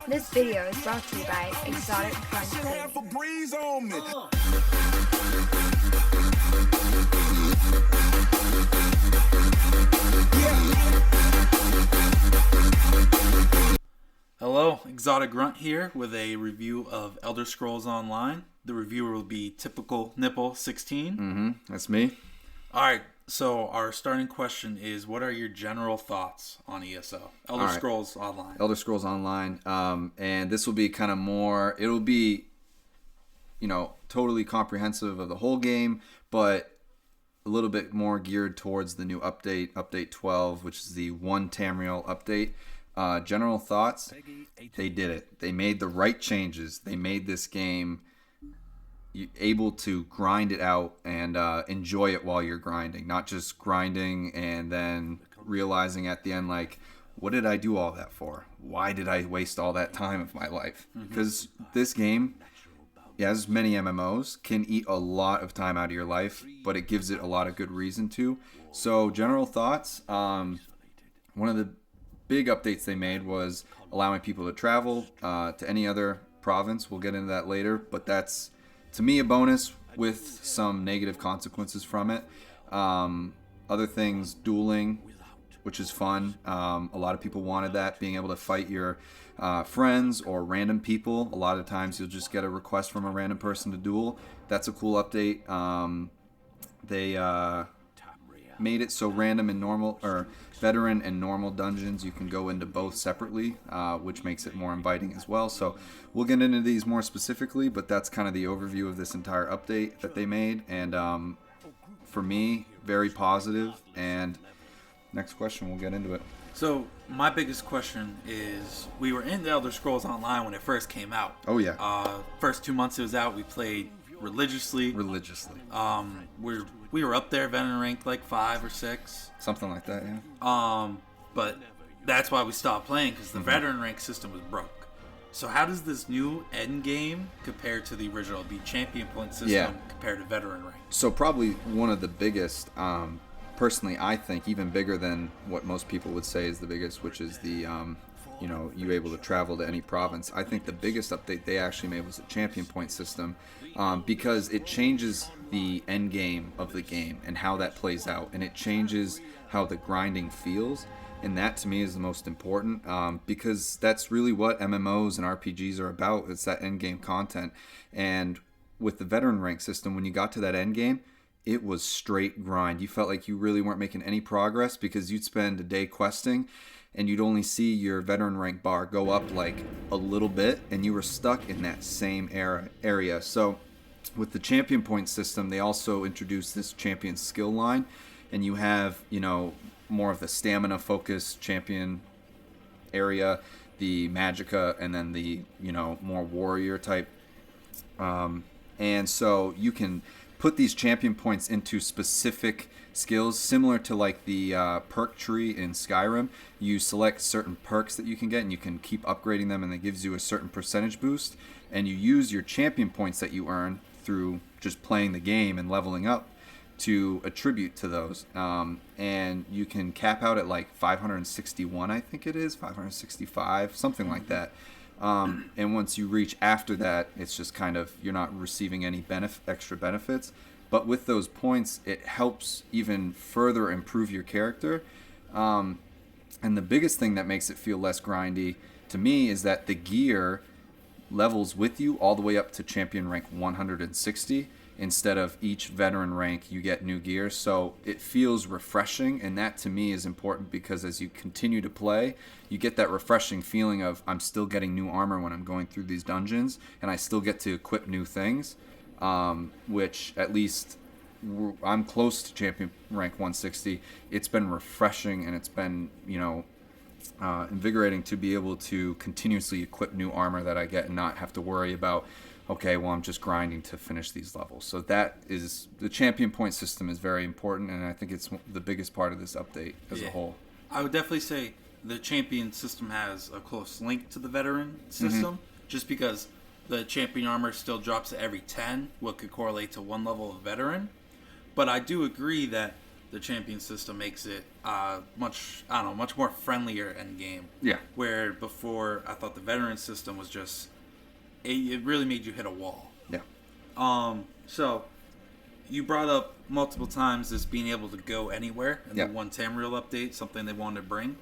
This video is brought to you by Exotic Grunt Clothing. Hello, Exotic Grunt here with a review of Elder Scrolls Online. The reviewer will be Typical Nipple 16. That's me. Alright, so our starting question is, what are your general thoughts on ESO? Elder Scrolls Online. Elder Scrolls Online. And this will be kind of more, it'll be, totally comprehensive of the whole game, but a little bit more geared towards the new update, Update 12, which is the one Tamriel update. General thoughts, they did it. They made the right changes. They made this game able to grind it out and enjoy it while you're grinding. Not just grinding and then realizing at the end, like, what did I do all that for? Why did I waste all that time of my life? Because this game, as many MMOs, can eat a lot of time out of your life, but it gives it a lot of good reason to. So, general thoughts, one of the big updates they made was allowing people to travel to any other province. We'll get into that later, but that's, to me, a bonus with some negative consequences from it. Other things, dueling, which is fun. A lot of people wanted that, being able to fight your friends or random people. A lot of times you'll just get a request from a random person to duel. That's a cool update. They made it so random and normal, or veteran and normal dungeons, you can go into both separately, which makes it more inviting as well. So we'll get into these more specifically, but that's kind of the overview of this entire update that they made. And for me, very positive. And next question, we'll get into it. So my biggest question is, we were in the Elder Scrolls Online when it first came out. Oh, yeah. First 2 months it was out, we played religiously. We were up there, veteran rank like 5 or 6. Something like that, yeah. But that's why we stopped playing, because the veteran rank system was broke. So how does this new end game compare to the original, the champion point system compared to veteran rank? So probably one of the biggest, personally I think, even bigger than what most people would say is the biggest, which is the, you able to travel to any province. I think the biggest update they actually made was the champion point system, because it changes the end game of the game and how that plays out, and it changes how the grinding feels, and that to me is the most important, because that's really what MMOs and RPGs are about. It's that end game content. And with the veteran rank system, when you got to that end game, it was straight grind. You felt like you really weren't making any progress, because you'd spend a day questing and you'd only see your veteran rank bar go up like a little bit, and you were stuck in that same area. So with the champion point system, they also introduced this champion skill line, and you have, more of the stamina focused champion area, the magicka, and then the, more warrior type. And so you can put these champion points into specific skills, similar to like the perk tree in Skyrim. You select certain perks that you can get, and you can keep upgrading them, and it gives you a certain percentage boost, and you use your champion points that you earn through just playing the game and leveling up to attribute to those. And you can cap out at like 561, I think it is, 565, something like that. And once you reach after that, it's just kind of, you're not receiving any extra benefits. But with those points, it helps even further improve your character. And the biggest thing that makes it feel less grindy to me is that the gear levels with you all the way up to champion rank 160. Instead of each veteran rank, you get new gear. So it feels refreshing, and that to me is important, because as you continue to play, you get that refreshing feeling of, I'm still getting new armor when I'm going through these dungeons, and I still get to equip new things, which at least I'm close to champion rank 160. It's been refreshing, and it's been, invigorating to be able to continuously equip new armor that I get and not have to worry about, okay, well, I'm just grinding to finish these levels. So that is, the champion point system is very important, and I think it's the biggest part of this update as a whole. I would definitely say the champion system has a close link to the veteran system, just because the champion armor still drops at every 10, what could correlate to one level of veteran. But I do agree that the champion system makes it much more friendlier end game. Yeah. Where before I thought the veteran system was just it really made you hit a wall. Yeah. So you brought up multiple times this being able to go anywhere in Yeah. the one Tamriel update, something they wanted to bring.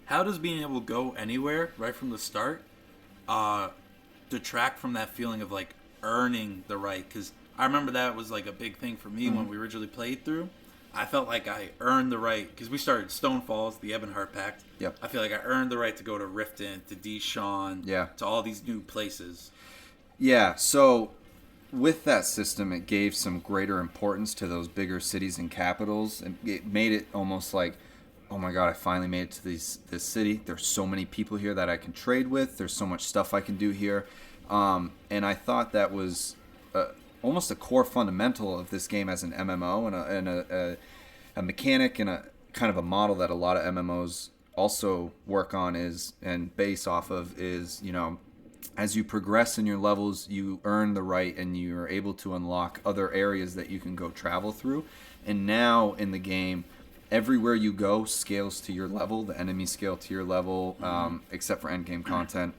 How does being able to go anywhere right from the start detract from that feeling of like earning the right? Because I remember that was like a big thing for me when we originally played through. I felt like I earned the right because we started Stone Falls, the Ebonheart Pact. Yep. I feel like I earned the right to go to Riften, to Deshawn, to all these new places. Yeah, so with that system, it gave some greater importance to those bigger cities and capitals. And it made it almost like, oh my God, I finally made it to this city. There's so many people here that I can trade with. There's so much stuff I can do here. And I thought that was almost a core fundamental of this game as an MMO and a mechanic and a kind of a model that a lot of MMOs also work on and base off of is, you know, as you progress in your levels, you earn the right and you are able to unlock other areas that you can go travel through. And now in the game, everywhere you go scales to your level. The enemies scale to your level, except for endgame content,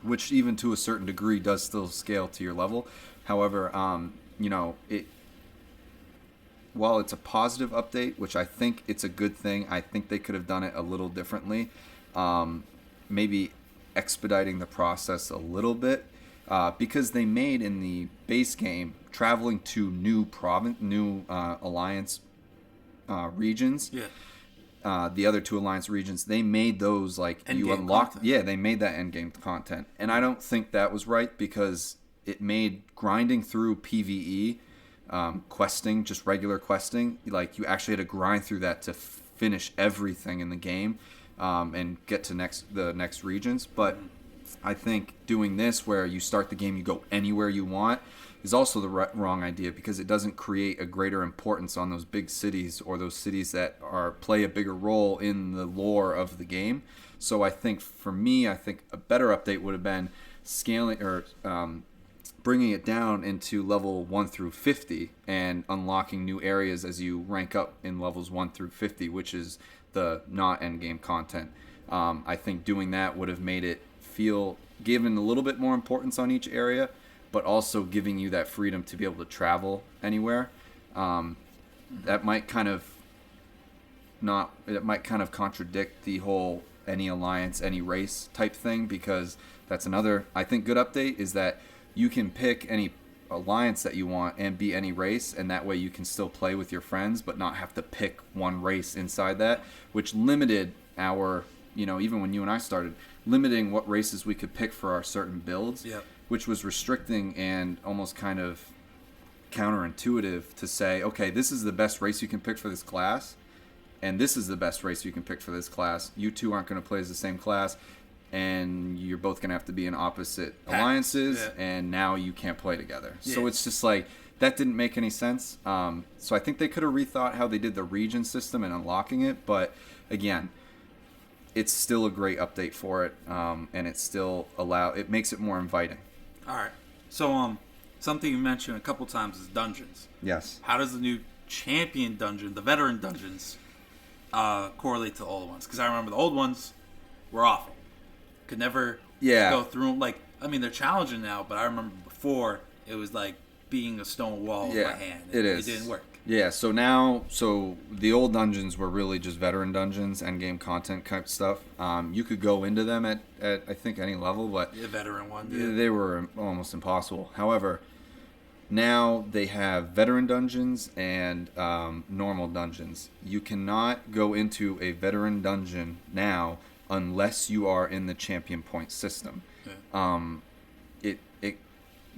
which even to a certain degree does still scale to your level. However, you know, while it's a positive update, which I think it's a good thing, I think they could have done it a little differently. Maybe expediting the process a little bit, because they made in the base game traveling to new alliance regions. The other two alliance regions, they made those like you unlock. Yeah, they made that end game content, and I don't think that was right because it made grinding through PvE, questing, just regular questing, like you actually had to grind through that to finish everything in the game, and get to the next regions. But I think doing this where you start the game, you go anywhere you want, is also the wrong idea because it doesn't create a greater importance on those big cities or those cities that play a bigger role in the lore of the game. So I think for me, I think a better update would have been scaling or bringing it down into level 1 through 50 and unlocking new areas as you rank up in levels 1 through 50, which is the not end game content. I think doing that would have made it feel given a little bit more importance on each area, but also giving you that freedom to be able to travel anywhere. That might kind of contradict the whole any alliance, any race type thing, because that's another, I think, good update is that you can pick any alliance that you want and be any race, and that way you can still play with your friends but not have to pick one race inside that, which limited our, you know, even when you and I started, limiting what races we could pick for our certain builds, which was restricting and almost kind of counterintuitive to say, okay, this is the best race you can pick for this class, and this is the best race you can pick for this class. You two aren't going to play as the same class, and you're both going to have to be in opposite alliances, and now you can't play together. So it's just like, that didn't make any sense. So I think they could have rethought how they did the region system and unlocking it, but again, it's still a great update for it, and it still it makes it more inviting. All right. So something you mentioned a couple times is dungeons. Yes. How does the new champion dungeon, the veteran dungeons, correlate to the old ones? Because I remember the old ones were awful. Could never go through them. Like, I mean, they're challenging now, but I remember before it was like being a stone wall in my hand. It didn't work. Yeah, so the old dungeons were really just veteran dungeons, endgame content type stuff. You could go into them at I think any level, but the veteran one, they were almost impossible. However, now they have veteran dungeons and normal dungeons. You cannot go into a veteran dungeon now unless you are in the champion point system. It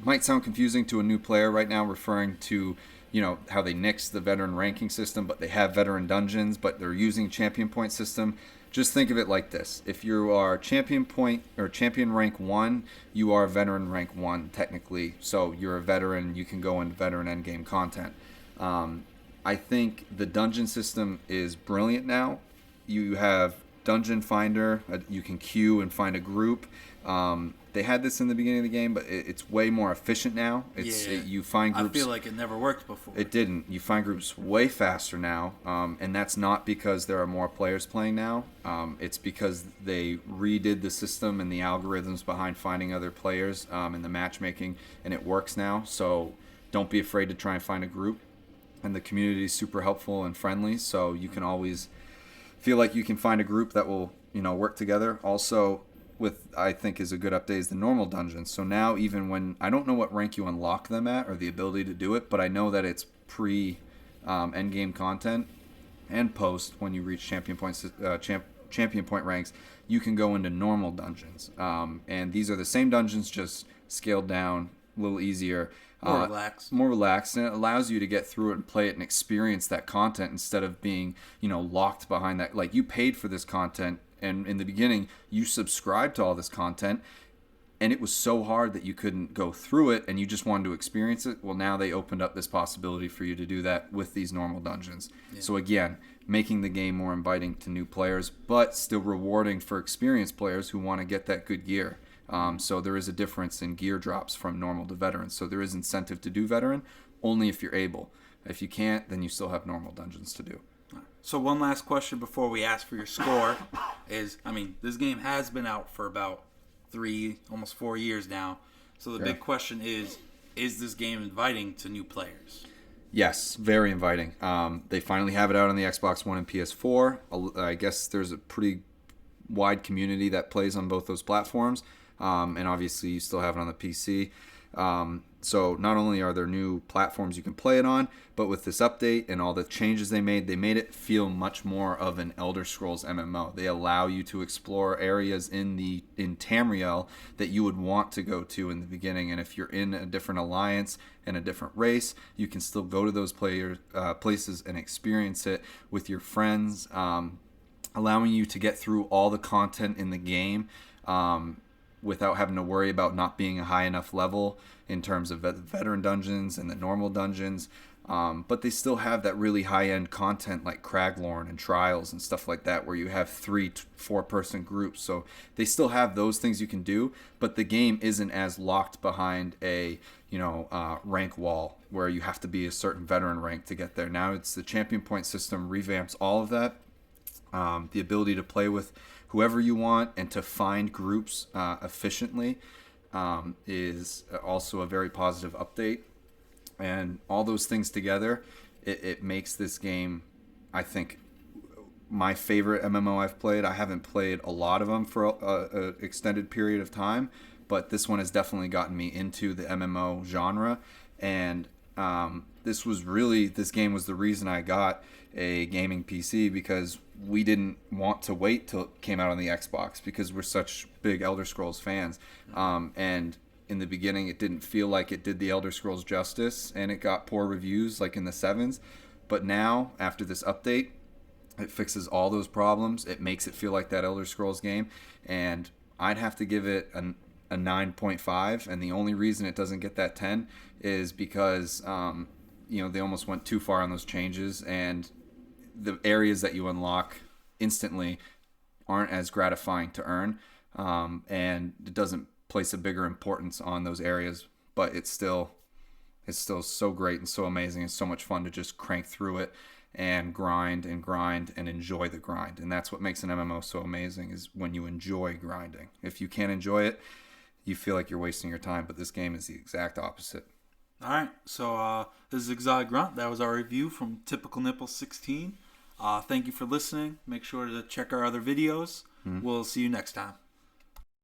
might sound confusing to a new player right now, referring to, you know, how they nixed the veteran ranking system, but they have veteran dungeons, but they're using champion point system. Just think of it like this. If you are champion point or champion rank 1, you are veteran rank 1 technically. So you're a veteran, you can go into veteran endgame content. I think the dungeon system is brilliant now. You have dungeon finder. You can queue and find a group. They had this in the beginning of the game, but it's way more efficient now. You find groups. I feel like it never worked before. It didn't. You find groups way faster now, and that's not because there are more players playing now. It's because they redid the system and the algorithms behind finding other players and the matchmaking, and it works now. So don't be afraid to try and find a group. And the community is super helpful and friendly, so you can always feel like you can find a group that will, work together. Also, I think is a good update is the normal dungeons. So now even when I don't know what rank you unlock them at or the ability to do it, but I know that it's pre end game content and post when you reach champion point ranks, you can go into normal dungeons. And these are the same dungeons, just scaled down, a little easier. More relaxed, and it allows you to get through it and play it and experience that content instead of being, locked behind that. Like, you paid for this content, and in the beginning, you subscribed to all this content, and it was so hard that you couldn't go through it, and you just wanted to experience it. Well, now they opened up this possibility for you to do that with these normal dungeons. Yeah. So again, making the game more inviting to new players, but still rewarding for experienced players who want to get that good gear. So there is a difference in gear drops from normal to veteran. So there is incentive to do veteran only if you're able. If you can't, then you still have normal dungeons to do. So one last question before we ask for your score is, this game has been out for about 3, almost 4 years now. So the big question is this game inviting to new players? Yes, very inviting. They finally have it out on the Xbox One and PS4. I guess there's a pretty wide community that plays on both those platforms. And obviously you still have it on the PC. So not only are there new platforms you can play it on, but with this update and all the changes they made it feel much more of an Elder Scrolls MMO. They allow you to explore areas in Tamriel that you would want to go to in the beginning. And if you're in a different alliance and a different race, you can still go to those places and experience it with your friends, allowing you to get through all the content in the game without having to worry about not being a high enough level in terms of veteran dungeons and the normal dungeons. But they still have that really high-end content like Craglorn and Trials and stuff like that, where you have 3-4 person groups. So they still have those things you can do, but the game isn't as locked behind a rank wall where you have to be a certain veteran rank to get there. Now it's the champion point system revamps all of that. The ability to play with whoever you want and to find groups efficiently is also a very positive update. And all those things together, it makes this game, I think, my favorite MMO I've played. I haven't played a lot of them for an extended period of time, but this one has definitely gotten me into the MMO genre. And this game was the reason I got a gaming PC, because we didn't want to wait till it came out on the Xbox because we're such big Elder Scrolls fans. And in the beginning, it didn't feel like it did the Elder Scrolls justice, and it got poor reviews like in the 7s. But now, after this update, it fixes all those problems. It makes it feel like that Elder Scrolls game, and I'd have to give it a 9.5. And the only reason it doesn't get that 10 is because they almost went too far on those changes, and the areas that you unlock instantly aren't as gratifying to earn, and it doesn't place a bigger importance on those areas, but it's still so great and so amazing and so much fun to just crank through it and grind and enjoy the grind. And that's what makes an MMO so amazing, is when you enjoy grinding. If you can't enjoy it, you feel like you're wasting your time, but this game is the exact opposite. All right, so this is Exotic Grunt. That was our review from Typical Nipple 16. Thank you for listening. Make sure to check our other videos. We'll see you next time.